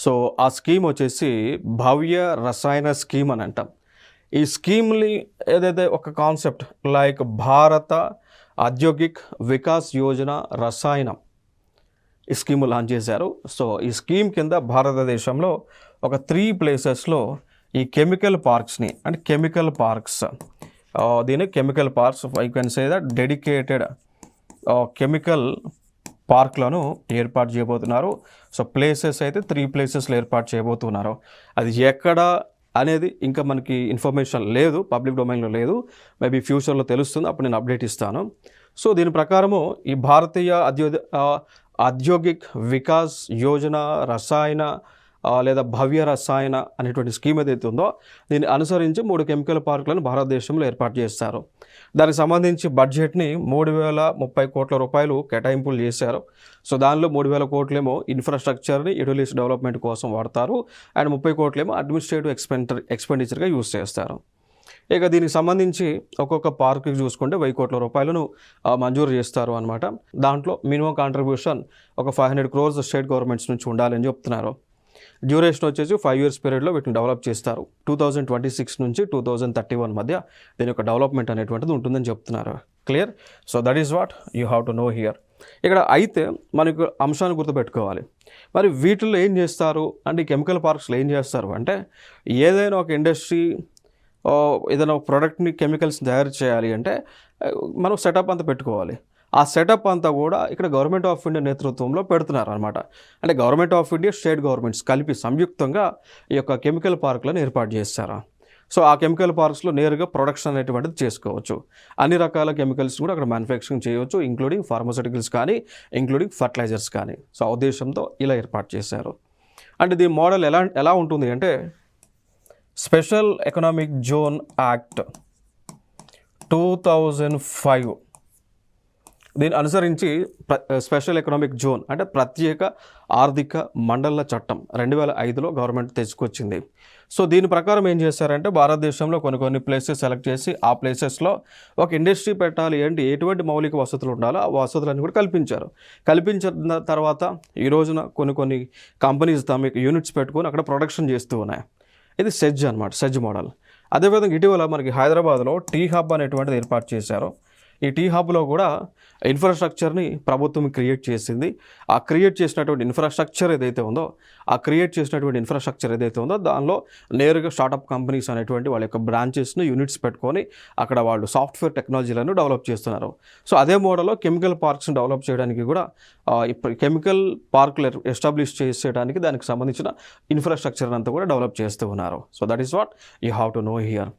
So ఆ scheme వచ్చేసి భవ్య రసాయన స్కీమ్ అని అంటాం. ఈ స్కీమ్ని ఏదైతే ఒక కాన్సెప్ట్ లైక్ భారత ఔద్యోగిక్ వికాస్ యోజన రసాయనం ఈ స్కీమ్ లాంచ్ చేశారు. సో ఈ స్కీమ్ కింద భారతదేశంలో ఒక 3 ప్లేసెస్లో ఈ కెమికల్ పార్క్స్ని అంటే కెమికల్ పార్క్స్ దీని chemical parks I can say that dedicated chemical పార్క్లను ఏర్పాటు చేయబోతున్నారు. సో ప్లేసెస్ అయితే 3 ప్లేసెస్లో ఏర్పాటు చేయబోతున్నారు. అది ఎక్కడ అనేది ఇంకా మనకి ఇన్ఫర్మేషన్ లేదు, పబ్లిక్ డొమైన్లో లేదు. మేబీ ఫ్యూచర్లో తెలుస్తుంది, అప్పుడు నేను అప్డేట్ ఇస్తాను. సో దీని ప్రకారము ఈ భారతీయ ఔద్యోగిక్ వికాస్ యోజన రసాయన లేదా భవ్య రసాయన అనేటువంటి స్కీమ్ ఏదైతే ఉందో దీన్ని అనుసరించి 3 కెమికల్ పార్కులను భారతదేశంలో ఏర్పాటు చేస్తారు. దానికి సంబంధించి బడ్జెట్ని 3,030 కోట్ల రూపాయలు కేటాయింపులు చేశారు. సో దానిలో 3,000 కోట్లేమో ఇన్ఫ్రాస్ట్రక్చర్ని యూటిలిటీస్ డెవలప్మెంట్ కోసం వాడతారు అండ్ 30 కోట్లేమో అడ్మినిస్ట్రేటివ్ ఎక్స్పెండిచర్గా యూజ్ చేస్తారు. ఇక దీనికి సంబంధించి ఒక్కొక్క పార్క్కి చూసుకుంటే 1,000 కోట్ల రూపాయలను మంజూరు చేస్తారు అనమాట. దాంట్లో మినిమం కాంట్రిబ్యూషన్ ఒక 500 crores స్టేట్ గవర్నమెంట్స్ నుంచి ఉండాలని చెప్తున్నారు. డ్యూరేషన్ వచ్చేసి 5 years పీరియడ్లో వీటిని డెవలప్ చేస్తారు. 2026 నుంచి 2031 మధ్య దీని యొక్క డెవలప్మెంట్ అనేటువంటిది ఉంటుందని చెప్తున్నారు. Clear? So that is what you have to know here. ఇక్కడ అయితే మనకు అంశాన్ని గుర్తుపెట్టుకోవాలి. మరి వీటిల్లో ఏం చేస్తారు అంటే ఈ కెమికల్ పార్క్స్లో ఏం చేస్తారు అంటే ఏదైనా ఒక ఇండస్ట్రీ ఏదైనా ఒక ప్రోడక్ట్ని కెమికల్స్ని తయారు చేయాలి అంటే మనం సెటప్ అంతా పెట్టుకోవాలి. ఆ సెటప్ అంతా కూడా ఇక్కడ గవర్నమెంట్ ఆఫ్ ఇండియా నేతృత్వంలో పెడుతున్నారు అనమాట. అంటే government of India, state governments కలిపి సంయుక్తంగా ఈ యొక్క కెమికల్ పార్కులను ఏర్పాటు చేస్తారు. సో ఆ కెమికల్ పార్క్స్లో నేరుగా ప్రొడక్షన్ అనేటువంటిది చేసుకోవచ్చు. అన్ని రకాల కెమికల్స్ కూడా అక్కడ మ్యానుఫ్యాక్చరింగ్ చేయవచ్చు, ఇంక్లూడింగ్ ఫార్మాస్యూటికల్స్ కానీ, ఇంక్లూడింగ్ ఫర్టిలైజర్స్ కానీ. సో ఆ ఉద్దేశంతో ఇలా ఏర్పాటు చేశారు. అంటే దీని మోడల్ ఎలా ఉంటుంది అంటే స్పెషల్ ఎకనామిక్ జోన్ యాక్ట్ 2005 దీన్ని అనుసరించి స్పెషల్ ఎకనామిక్ జోన్ అంటే ప్రత్యేక ఆర్థిక మండళ్ల చట్టం 2005లో గవర్నమెంట్ తెచ్చుకొచ్చింది. సో దీని ప్రకారం ఏం చేశారంటే భారతదేశంలో కొన్ని ప్లేసెస్ సెలెక్ట్ చేసి ఆ ప్లేసెస్లో ఒక ఇండస్ట్రీ పెట్టాలి అంటే ఎటువంటి మౌలిక వసతులు ఉండాలో ఆ వసతులన్నీ కూడా కల్పించారు. కల్పించిన తర్వాత ఈ రోజున కొన్ని కంపెనీస్ తమ యూనిట్స్ పెట్టుకొని అక్కడ ప్రొడక్షన్ చేస్తూ ఉన్నాయి. ఇది సెజ్ అనమాట, సెజ్ మోడల్. అదేవిధంగా ఇటీవల మనకి హైదరాబాద్లో టీ హబ్ అనేటువంటిది ఏర్పాటు చేశారు. ఈ టీ హబ్లో కూడా ఇన్ఫ్రాస్ట్రక్చర్ని ప్రభుత్వం క్రియేట్ చేసింది. ఆ క్రియేట్ చేసినటువంటి ఇన్ఫ్రాస్ట్రక్చర్ ఏదైతే ఉందో దానిలో నేరుగా స్టార్టప్ కంపెనీస్ అనేటువంటి వాళ్ళ యొక్క బ్రాంచెస్ని యూనిట్స్ పెట్టుకొని అక్కడ వాళ్ళు సాఫ్ట్వేర్ టెక్నాలజీలను డెవలప్ చేస్తున్నారు. సో అదే మోడల్లో కెమికల్ పార్క్స్ని డెవలప్ చేయడానికి కూడా కెమికల్ పార్కులు ఎస్టాబ్లిష్ చేసేయడానికి దానికి సంబంధించిన ఇన్ఫ్రాస్ట్రక్చర్ అంతా కూడా డెవలప్ చేస్తూ ఉన్నారు. So that is what you have to know here.